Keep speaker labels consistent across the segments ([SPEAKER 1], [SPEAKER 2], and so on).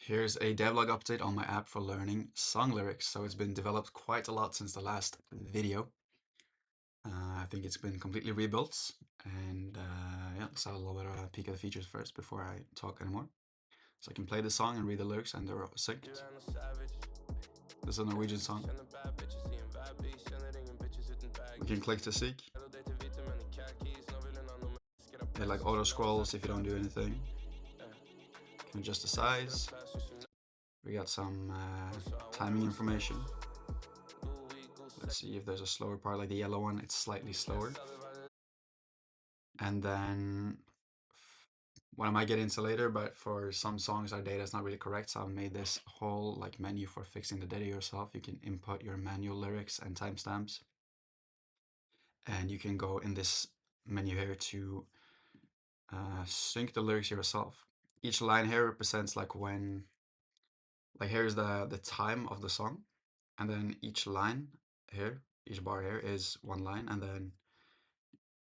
[SPEAKER 1] Here's a devlog update on my app for learning song lyrics. So it's been developed quite a lot since the last video. I think it's been completely rebuilt. And yeah, let's have a little bit of a peek at the features first before I talk anymore. So I can play the song and read the lyrics and they're synced. This is a Norwegian song. We can click to seek. It like auto scrolls if you don't do anything. Can adjust the size. We got some timing information. Let's see if there's a slower part, like the yellow one, it's slightly slower. And then what I might get into later, but for some songs our data is not really correct, so I've made this whole like menu for fixing the data yourself. You can input your manual lyrics and timestamps, and you can go in this menu here to sync the lyrics yourself. Each line here represents like when, like here's the time of the song, and then each line here, each bar here is one line, and then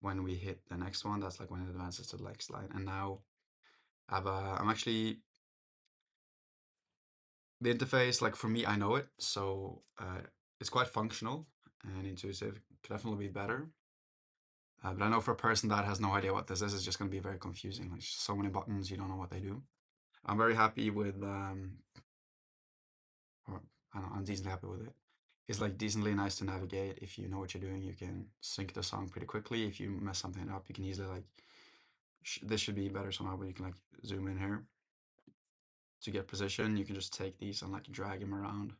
[SPEAKER 1] when we hit the next one, that's like when it advances to the next line. And now I'm actually, the interface, like for me, I know it, so it's quite functional and intuitive. Could definitely be better. But I know for a person that has no idea what this is, it's just going to be very confusing. Like so many buttons, you don't know what they do. I'm very happy with, or I don't know, I'm decently happy with it. It's like decently nice to navigate. If you know what you're doing, you can sync the song pretty quickly. If you mess something up, you can easily like, this should be better somehow, but you can like zoom in here to get position. You can just take these and like drag them around.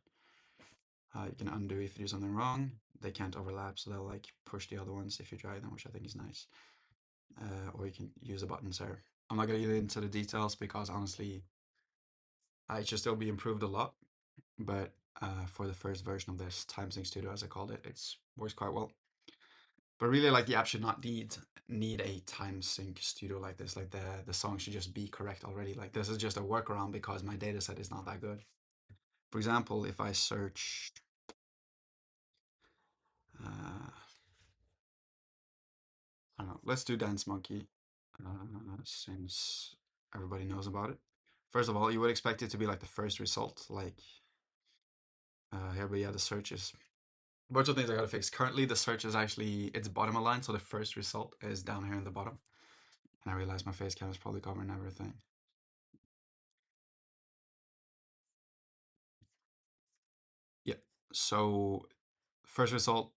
[SPEAKER 1] You can undo if you do something wrong. They can't overlap, so they'll like push the other ones if you drag them, which I think is nice. Or you can use the buttons there. I'm not gonna get into the details because honestly, it should still be improved a lot. But for the first version of this Time Sync Studio, as I called it, it's works quite well. But really, like the app should not need a time sync studio like this. Like the song should just be correct already. Like this is just a workaround because my data set is not that good. For example, if I search I don't know, let's do Dance Monkey since everybody knows about it. First of all, you would expect it to be like the first result, like here, but yeah, the search is a bunch of things I gotta fix. Currently, the search is actually, it's bottom aligned, so the first result is down here in the bottom. And I realize my face cam is probably covering everything. Yeah, so first result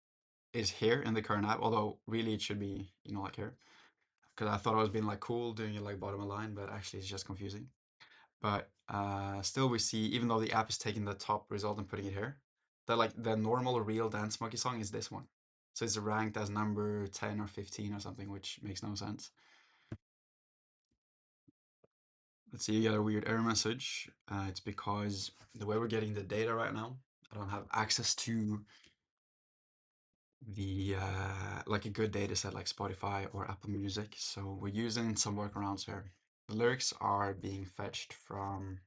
[SPEAKER 1] is here in the current app, although really it should be, you know, like here. Because I thought I was being like cool doing it like bottom aligned, but actually it's just confusing. But still we see, even though the app is taking the top result and putting it here, that like the normal real Dance Monkey song is this one. So it's ranked as number 10 or 15 or something, which makes no sense. Let's see, you get a weird error message. It's because the way we're getting the data right now, I don't have access to the like a good data set like Spotify or Apple Music. So we're using some workarounds here. The lyrics are being fetched from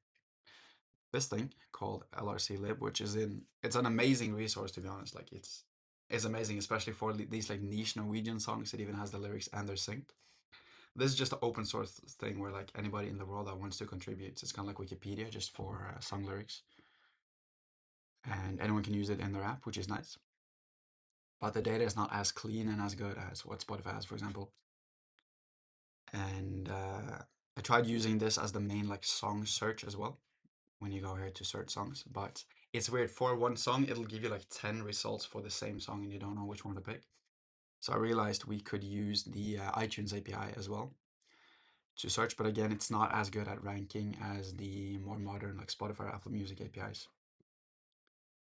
[SPEAKER 1] this thing called LRC Lib, which is it's an amazing resource, to be honest. Like it's amazing, especially for these like niche Norwegian songs. It even has the lyrics and they're synced. This is just an open source thing where like anybody in the world that wants to contribute, it's kind of like Wikipedia just for song lyrics, and anyone can use it in their app, which is nice. But the data is not as clean and as good as what Spotify has, for example. And I tried using this as the main like song search as well when you go here to search songs, but it's weird. For one song, it'll give you like 10 results for the same song and you don't know which one to pick. So I realized we could use the iTunes API as well to search, but again, it's not as good at ranking as the more modern like Spotify or Apple Music APIs.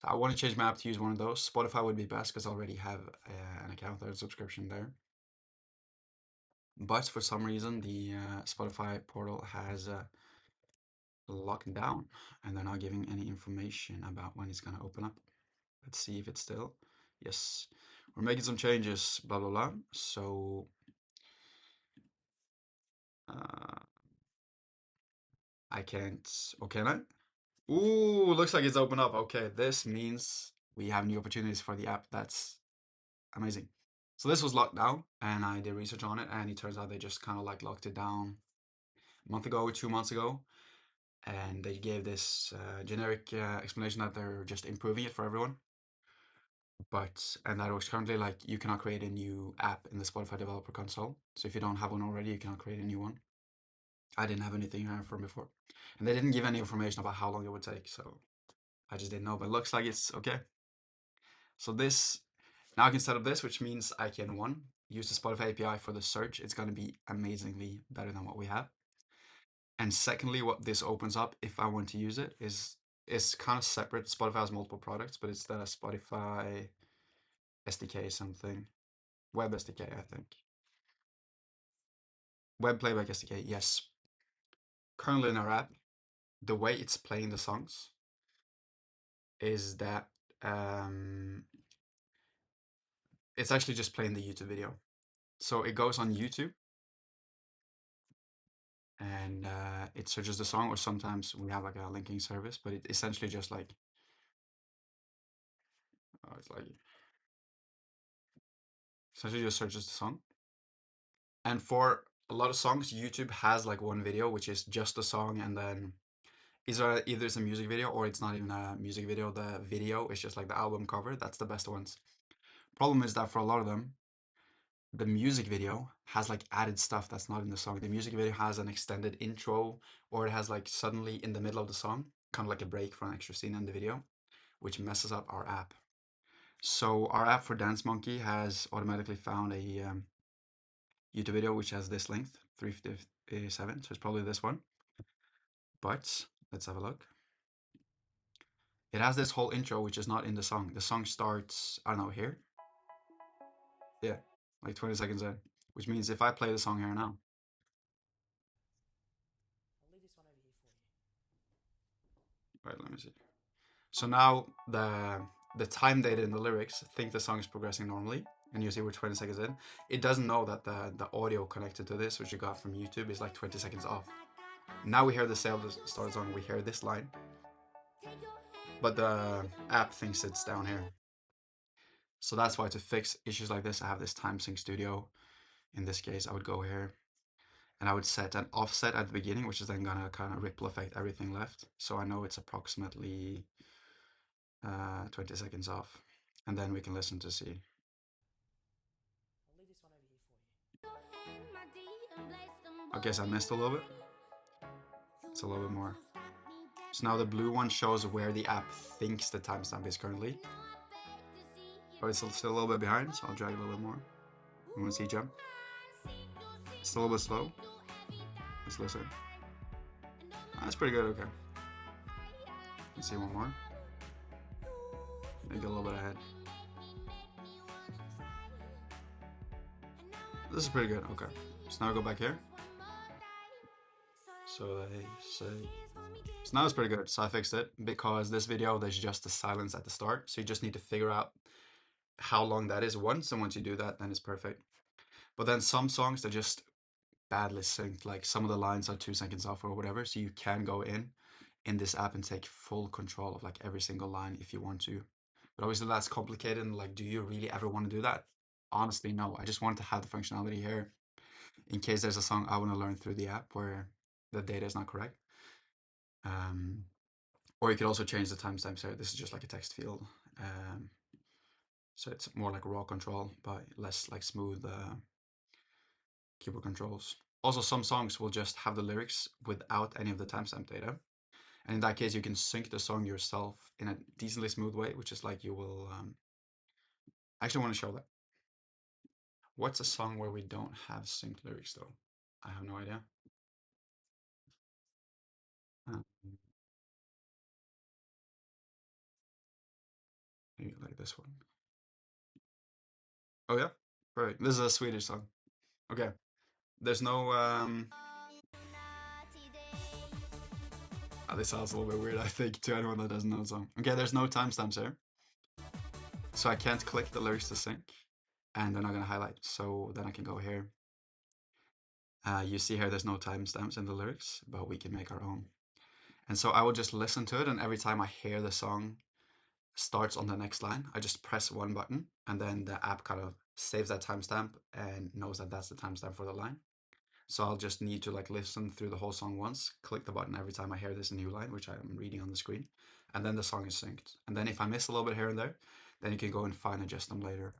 [SPEAKER 1] So I want to change my app to use one of those. Spotify would be best because I already have an account there, a subscription there. But for some reason, the Spotify portal has locked down and they're not giving any information about when it's going to open up. Let's see if it's still. Yes, we're making some changes, blah, blah, blah. So I can't, oh, can I? Ooh, looks like it's open up. Okay, this means we have new opportunities for the app. That's amazing. So this was locked down and I did research on it and it turns out they just kind of like locked it down a month ago, 2 months ago. and they gave this generic explanation that they're just improving it for everyone. But and that was currently like you cannot create a new app in the Spotify developer console. So if you don't have one already, you cannot create a new one. I didn't have anything from before, and they didn't give any information about how long it would take. So I just didn't know. But it looks like it's okay. So this now I can set up this, which means I can one use the Spotify API for the search. It's going to be amazingly better than what we have. And secondly, what this opens up, if I want to use it, is it's kind of separate. Spotify has multiple products, but it's the Spotify SDK something, web SDK, I think. Web playback SDK, yes. Currently in our app, the way it's playing the songs is that um, it's actually just playing the YouTube video. So it goes on YouTube and it searches the song, or sometimes we have like a linking service, but it essentially just like it's like essentially just searches the song. And for a lot of songs, YouTube has like one video which is just the song, and then either it's a music video or it's not even a music video. The video is just like the album cover. That's the best ones. Problem is that for a lot of them, the music video has like added stuff that's not in the song. The music video has an extended intro, or it has like suddenly in the middle of the song, kind of like a break for an extra scene in the video, which messes up our app. So our app for Dance Monkey has automatically found a YouTube video which has this length, 357. So it's probably this one. But let's have a look. It has this whole intro which is not in the song. The song starts, I don't know, here. Yeah, like 20 seconds in, which means if I play the song here now, right, let me see. So now the time data in the lyrics think the song is progressing normally, and you see we're 20 seconds in. It doesn't know that the audio connected to this, which you got from YouTube, is like 20 seconds off. Now we hear the sale start song, we hear this line, but the app thinks it's down here. So that's why to fix issues like this, I have this time sync studio. In this case, I would go here and I would set an offset at the beginning, which is then gonna kind of ripple effect everything left. So I know it's approximately 20 seconds off. And then we can listen to see. Okay, so I missed a little bit. It's a little bit more. So now the blue one shows where the app thinks the timestamp is currently. But it's still a little bit behind, so I'll drag it a little bit more. You want to see jump? It's a little bit slow. Let's listen. That's pretty good, okay. Let's see one more. Maybe a little bit ahead. This is pretty good, okay. So now I go back here. So they say. So now it's pretty good. So I fixed it because this video, there's just a silence at the start. So you just need to figure out how long that is once. And once you do that, then it's perfect. But then some songs, they're just badly synced. Like some of the lines are 2 seconds off or whatever. So you can go in this app and take full control of like every single line if you want to. But obviously that's complicated. And like, do you really ever want to do that? Honestly, no. I just want to have the functionality here in case there's a song I want to learn through the app where the data is not correct. Or you could also change the timestamps here. This is just like a text field. So it's more like raw control, but less like smooth keyboard controls. Also, some songs will just have the lyrics without any of the timestamp data. And in that case, you can sync the song yourself in a decently smooth way, which is like you will. I actually want to show that. What's a song where we don't have synced lyrics though? I have no idea. Um, Maybe like this one. Oh yeah, perfect. This is a Swedish song. Okay, there's no. This sounds a little bit weird, I think, to anyone that doesn't know the song. Okay, there's no timestamps here, so I can't click the lyrics to sync, and they're not gonna highlight. So then I can go here. You see here, there's no timestamps in the lyrics, but we can make our own. And so I will just listen to it, and every time I hear the song starts on the next line, I just press one button, and then the app kind of saves that timestamp and knows that that's the timestamp for the line. So I'll just need to like listen through the whole song once, click the button every time I hear this new line, which I'm reading on the screen, and then the song is synced. And then if I miss a little bit here and there, then you can go and fine adjust them later.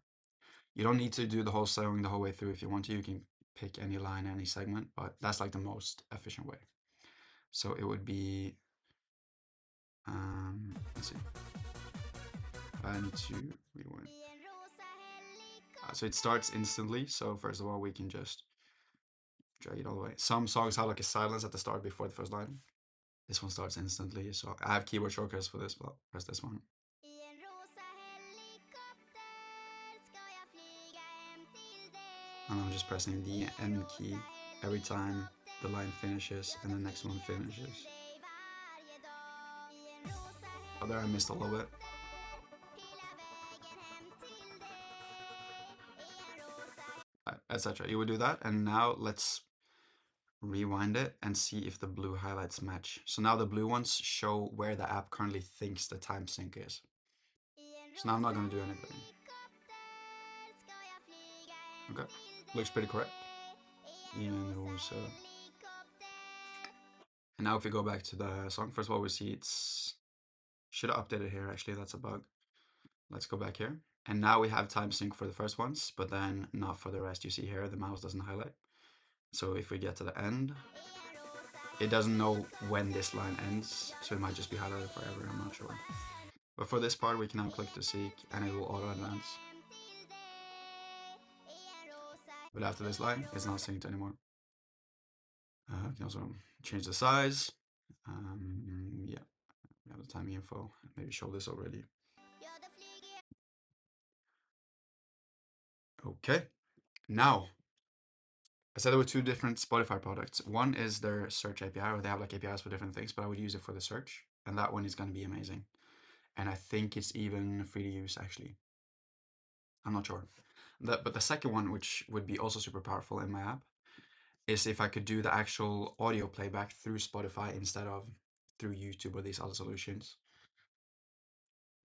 [SPEAKER 1] You don't need to do the whole song the whole way through if you want to. You can pick any line, any segment, but that's like the most efficient way. So it would be, let's see, I need to rewind. So it starts instantly. So first of all, we can just drag it all the way. Some songs have like a silence at the start before the first line. This one starts instantly. So I have keyboard shortcuts for this, but press this one. And I'm just pressing the N key every time the line finishes and the next one finishes. Oh, there I missed a little bit. Etc. You would do that, and now let's rewind it and see if the blue highlights match. So now the blue ones show where the app currently thinks the time sync is. So now I'm not going to do anything. Okay, looks pretty correct. And now if we go back to the song, first of all we see it's should have updated here actually, that's a bug. Let's go back here. And now we have time sync for the first ones, but then not for the rest. You see here the mouse doesn't highlight. So if we get to the end, it doesn't know when this line ends, so it might just be highlighted forever, I'm not sure. But for this part we can now click to seek and it will auto advance. But after this line, it's not synced anymore. You can also change the size. Yeah, we have the timing info. Maybe show this already. Okay, now I said there were two different Spotify products. One is their search API, or they have like APIs for different things, but I would use it for the search, and that one is going to be amazing. And I think it's even free to use actually. I'm not sure. But the second one, which would be also super powerful in my app, is if I could do the actual audio playback through Spotify instead of through YouTube or these other solutions.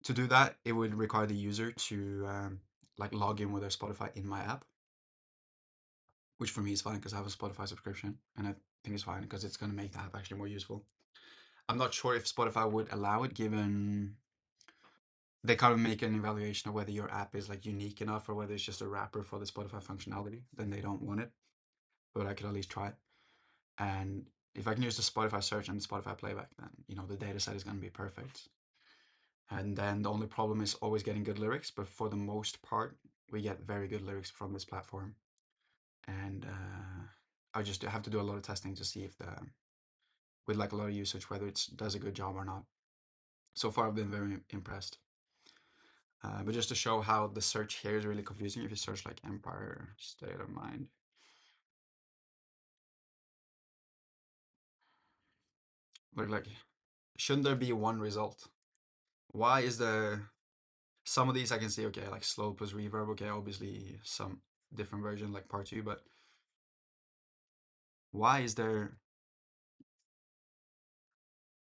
[SPEAKER 1] To do that, it would require the user to like log in with their Spotify in my app, which for me is fine because I have a Spotify subscription, and I think it's fine because it's going to make the app actually more useful. I'm not sure if Spotify would allow it, given they kind of make an evaluation of whether your app is like unique enough or whether it's just a wrapper for the Spotify functionality. Then they don't want it, but I could at least try it. And if I can use the Spotify search and the Spotify playback, then the data set is going to be perfect. And then the only problem is always getting good lyrics, but for the most part, we get very good lyrics from this platform. And I just have to do a lot of testing to see if with like a lot of usage, whether it does a good job or not. So far, I've been very impressed. But just to show how the search here is really confusing, if you search like Empire State of Mind, look like, shouldn't there be one result? Why is there some of these I can see, okay, like slow plus reverb, okay, obviously some different version like part two, but why is there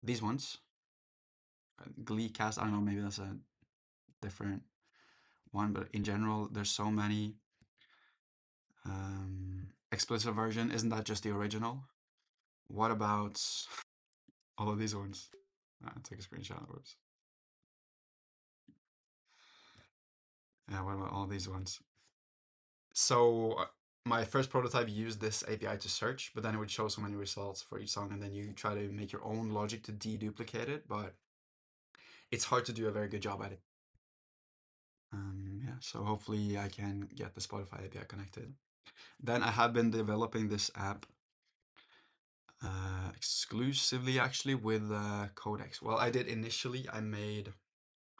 [SPEAKER 1] these ones? Glee cast, I don't know, maybe that's a different one, but in general, there's so many. Explicit version, isn't that just the original? What about all of these ones? Take a screenshot. Whoops. Yeah, what about all these ones? So my first prototype used this API to search, but then it would show so many results for each song, and then you try to make your own logic to deduplicate it, but it's hard to do a very good job at it. Yeah, so hopefully I can get the Spotify API connected. Then I have been developing this app exclusively actually with Codex. Well, I did initially. I made.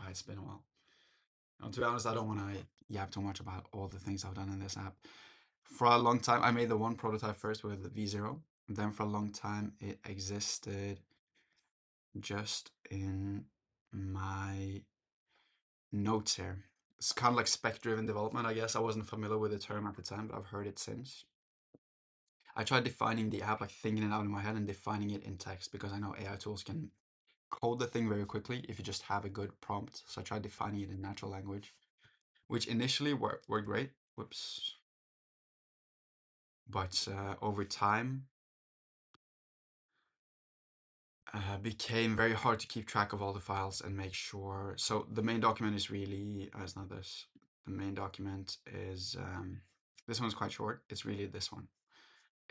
[SPEAKER 1] It's been a while. To be honest, I don't want to yap too much about all the things I've done in this app. For a long time, I made the one prototype first with V0. Then for a long time, it existed just in my notes here. It's kind of like spec-driven development, I guess. I wasn't familiar with the term at the time, but I've heard it since. I tried defining the app, like thinking it out in my head and defining it in text because I know AI tools can code the thing very quickly if you just have a good prompt. So I tried defining it in natural language, which initially worked great. Whoops. But over time, became very hard to keep track of all the files and make sure. So the main document is really, it's not this. The main document is, this one's quite short. It's really this one.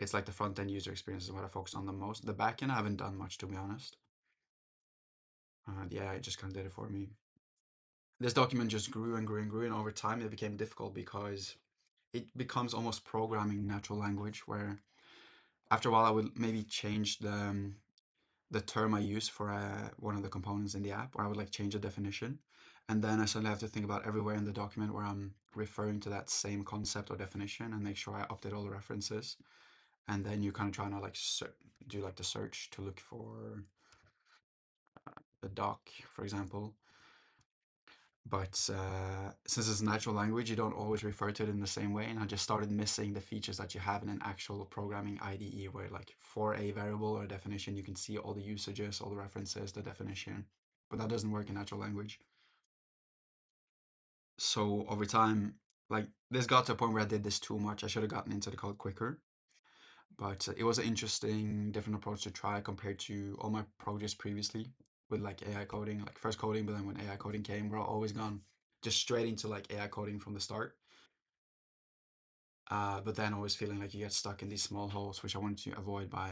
[SPEAKER 1] It's like the front end user experience is what I focus on the most. The back end, I haven't done much, to be honest. Yeah, it just kind of did it for me. This document just grew and grew and grew, and over time it became difficult because it becomes almost programming natural language, where after a while I would maybe change the term I use for one of the components in the app, or I would like change the definition. And then I suddenly have to think about everywhere in the document where I'm referring to that same concept or definition and make sure I update all the references. And then you kind of try to like do like the search to look for the doc, for example. But since it's natural language, you don't always refer to it in the same way. And I just started missing the features that you have in an actual programming IDE, where like for a variable or a definition, you can see all the usages, all the references, the definition. But that doesn't work in natural language. So over time, like this got to a point where I did this too much. I should have gotten into the code quicker. But it was an interesting, different approach to try compared to all my projects previously with like AI coding, like first coding, but then when AI coding came, we're always gone just straight into like AI coding from the start. But then always feeling like you get stuck in these small holes, which I wanted to avoid by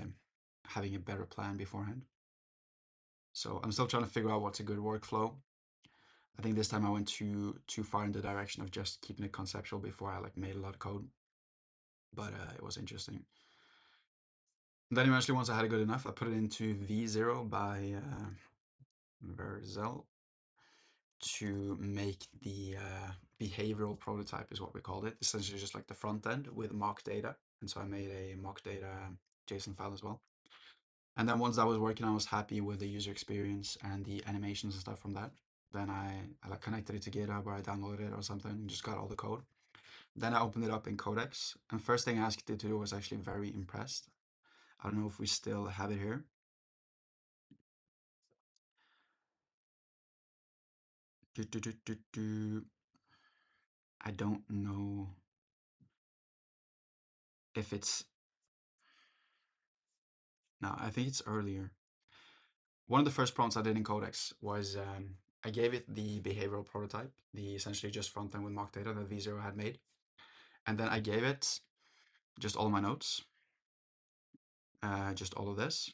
[SPEAKER 1] having a better plan beforehand. So I'm still trying to figure out what's a good workflow. I think this time I went too far in the direction of just keeping it conceptual before I like made a lot of code. But it was interesting. Then eventually, once I had it good enough, I put it into V0 by Verzel to make the behavioral prototype, is what we called it. Essentially, just like the front end with mock data. And so I made a mock data JSON file as well. And then once that was working, I was happy with the user experience and the animations and stuff from that. Then I like connected it to GitHub, or I downloaded it or something and just got all the code. Then I opened it up in Codex, and first thing I asked it to do was actually very impressed. I don't know if we still have it here. Do, do, do, do, do. I don't know if it's, no, I think it's earlier. One of the first prompts I did in Codex was I gave it the behavioral prototype, the essentially just front end with mock data that V0 had made. And then I gave it just all my notes, just all of this,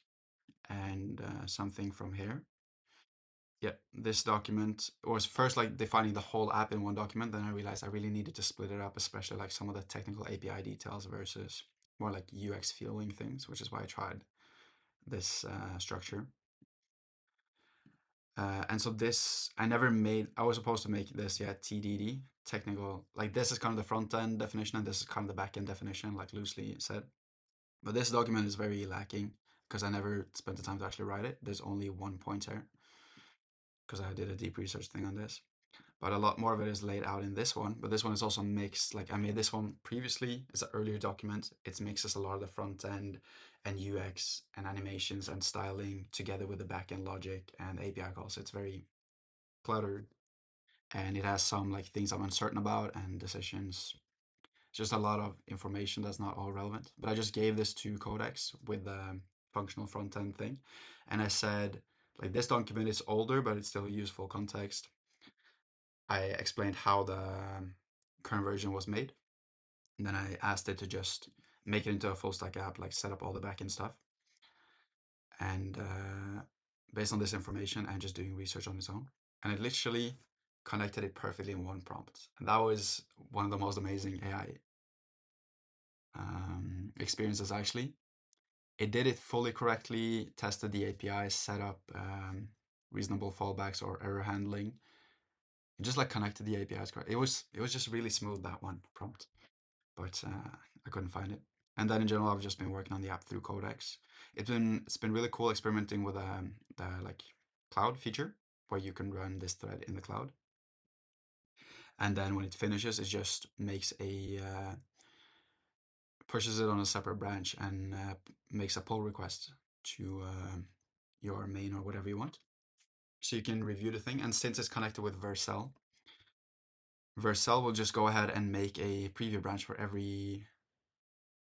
[SPEAKER 1] and something from here. Yeah, this document was first like defining the whole app in one document. Then I realized I really needed to split it up, especially like some of the technical API details versus more like UX feeling things, which is why I tried this structure. And so this, I never made, I was supposed to make this, yeah, TDD, technical, like this is kind of the front end definition and this is kind of the back end definition, like loosely said. But this document is very lacking because I never spent the time to actually write it. There's only one pointer because I did a deep research thing on this. But a lot more of it is laid out in this one. But this one is also mixed. Like I made this one previously. It's an earlier document. It mixes a lot of the front end and UX and animations and styling together with the back end logic and API calls. It's very cluttered, and it has some like things I'm uncertain about and decisions. Just a lot of information that's not all relevant. But I just gave this to Codex with the functional front end thing, and I said like this document is older, but it's still useful context. I explained how the current version was made, and then I asked it to just make it into a full stack app, like set up all the backend stuff. And based on this information and just doing research on its own, and it literally connected it perfectly in one prompt. And that was one of the most amazing AI experiences, actually. It did it fully correctly, tested the API, set up reasonable fallbacks or error handling. It just like connected the APIs correct. It was just really smooth, that one prompt, but I couldn't find it. And then in general, I've just been working on the app through Codex. It's been really cool experimenting with the like cloud feature where you can run this thread in the cloud, and then when it finishes, it just makes a pushes it on a separate branch and makes a pull request to your main or whatever you want. So you can review the thing. And since it's connected with Vercel, Vercel will just go ahead and make a preview branch for every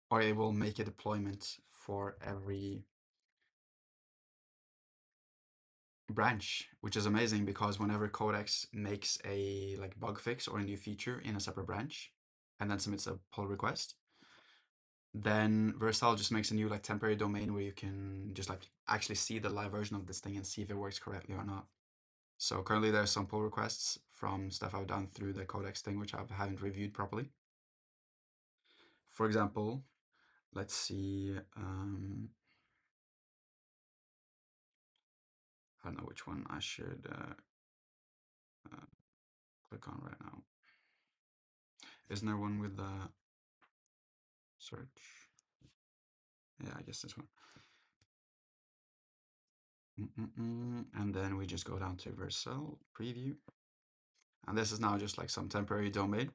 [SPEAKER 1] or it will make a deployment for every branch, which is amazing because whenever Codex makes a like bug fix or a new feature in a separate branch and then submits a pull request, then Versal just makes a new like temporary domain where you can just like actually see the live version of this thing and see if it works correctly or not. So currently there's some pull requests from stuff I've done through the Codex thing which I haven't reviewed properly. For example, let's see, I don't know which one I should uh, click on right now. Isn't there one with the search? Yeah, I guess this one. And then we just go down to Vercel preview. And this is now just like some temporary domain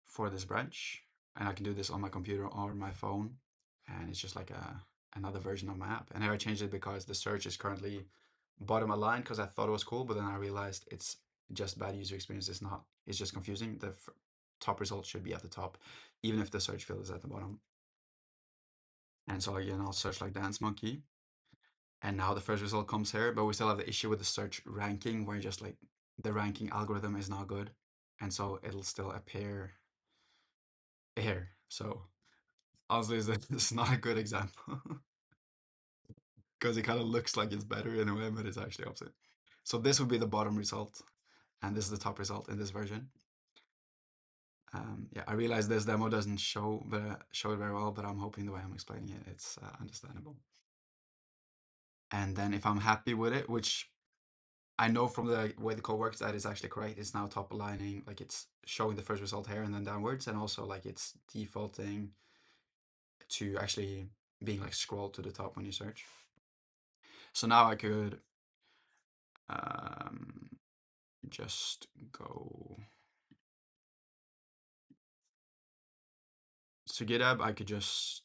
[SPEAKER 1] for this branch. And I can do this on my computer or my phone. And it's just like another version of my app. And here I changed it because the search is currently bottom aligned because I thought it was cool, but then I realized it's just bad user experience. It's not, it's just confusing. The top result should be at the top, even if the search field is at the bottom. And so again, I'll search like dance monkey. And now the first result comes here, but we still have the issue with the search ranking where just like the ranking algorithm is not good. And so it'll still appear here. So honestly, this is not a good example because it kind of looks like it's better in a way, but it's actually opposite. So this would be the bottom result, and this is the top result in this version. Yeah, I realize this demo doesn't show it very well, but I'm hoping the way I'm explaining it, it's understandable. And then if I'm happy with it, which I know from the way the code works that is actually correct. It's now top aligning, like it's showing the first result here and then downwards, and also like it's defaulting to actually being like scrolled to the top when you search. So now I could um, just go to GitHub. I could just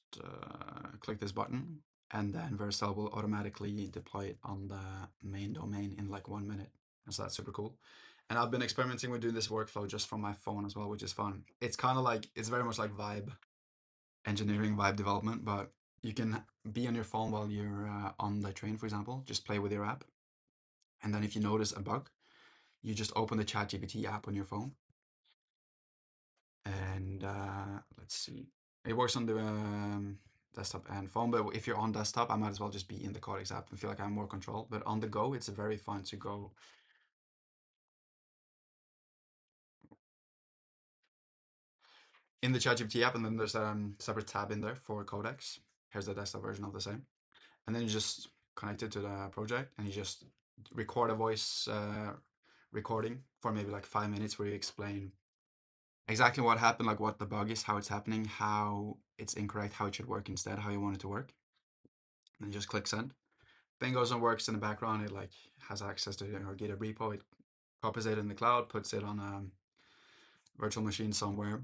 [SPEAKER 1] click this button, and then Vercel will automatically deploy it on the main domain in like 1 minute. And so that's super cool. And I've been experimenting with doing this workflow just from my phone as well, which is fun. It's kind of like, it's very much like vibe engineering, vibe development, but you can be on your phone while you're on the train, for example, just play with your app. And then if you notice a bug, you just open the ChatGPT app on your phone. And let's see, it works on the desktop and phone, but if you're on desktop, I might as well just be in the Codex app and feel like I have more control. But on the go, it's very fun to go in the ChatGPT app, and then there's a separate tab in there for Codex. Here's the desktop version of the same. And then you just connect it to the project and you just record a voice recording for maybe like 5 minutes where you explain exactly what happened, like what the bug is, how it's happening, how it's incorrect, how it should work instead, how you want it to work. And then just click send. Thing goes and works in the background. It like has access to your GitHub repo. It copies it in the cloud, puts it on a virtual machine somewhere.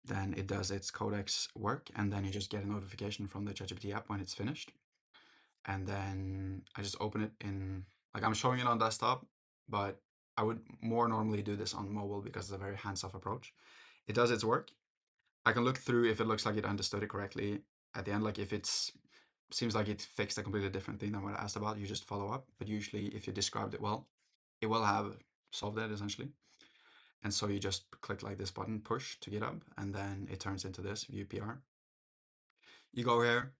[SPEAKER 1] Then it does its Codex work, and then you just get a notification from the ChatGPT app when it's finished. And then I just open it in, like I'm showing it on desktop, but I would more normally do this on mobile because it's a very hands-off approach. It does its work. I can look through if it looks like it understood it correctly at the end. Like if it's seems like it fixed a completely different thing than what I asked about, you just follow up. But usually if you described it well, it will have solved it essentially. And so you just click like this button, push to GitHub, and then it turns into this view PR. You go here,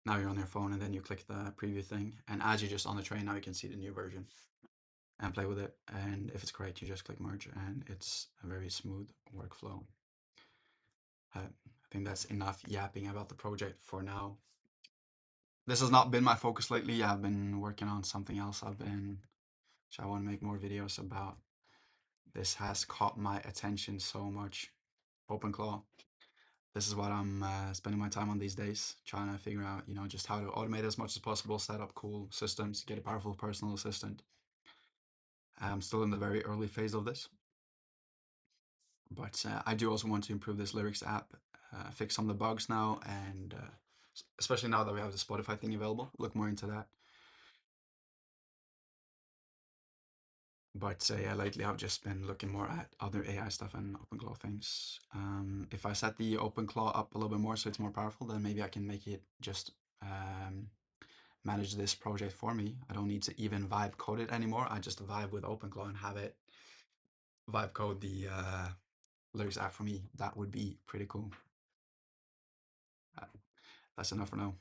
[SPEAKER 1] now you're on your phone, and then you click the preview thing. And as you're just on the train, now you can see the new version and play with it. And if it's correct, you just click merge, and it's a very smooth workflow. I think that's enough yapping about the project for now. This has not been my focus lately. I've been working on something else. Which I want to make more videos about. This has caught my attention so much. OpenClaw. This is what I'm spending my time on these days, trying to figure out, just how to automate as much as possible, set up cool systems, get a powerful personal assistant. I'm still in the very early phase of this, but I do also want to improve this lyrics app, fix some of the bugs now, and especially now that we have the Spotify thing available, look more into that. But yeah, lately I've just been looking more at other AI stuff and OpenClaw things. If I set the OpenClaw up a little bit more so it's more powerful, then maybe I can make it just um, manage this project for me. I don't need to even vibe code it anymore. I just vibe with OpenClaw and have it vibe code the lyrics app for me. That would be pretty cool. Uh, that's enough for now.